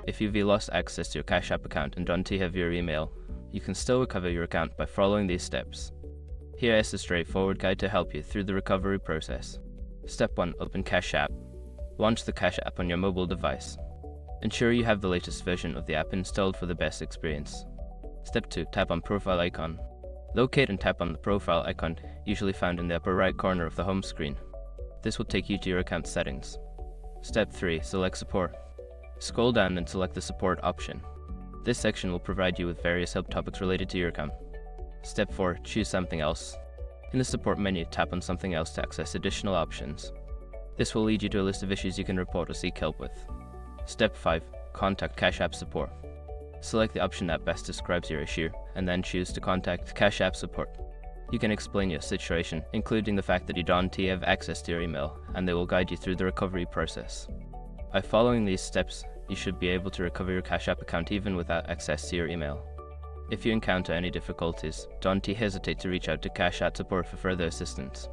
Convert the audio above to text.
If you've lost access to your Cash App account and don't have your email, you can still recover your account by following these steps. Here is a straightforward guide to help you through the recovery process. Step 1. Open Cash App. Launch the Cash App on your mobile device. Ensure you have the latest version of the app installed for the best experience. Step 2. Tap on Profile icon. Locate and tap on the profile icon, usually found in the upper right corner of the home screen. This will take you to your account settings. Step 3. Select Support. Scroll down and select the Support option. This section will provide you with various help topics related to your account. Step 4. Choose something else. In the Support menu, tap on Something Else to access additional options. This will lead you to a list of issues you can report or seek help with. Step 5. Contact Cash App Support. Select the option that best describes your issue, and then choose to contact Cash App Support. You can explain your situation, including the fact that you don't have access to your email, and they will guide you through the recovery process. By following these steps, you should be able to recover your Cash App account even without access to your email. If you encounter any difficulties, don't hesitate to reach out to Cash App Support for further assistance.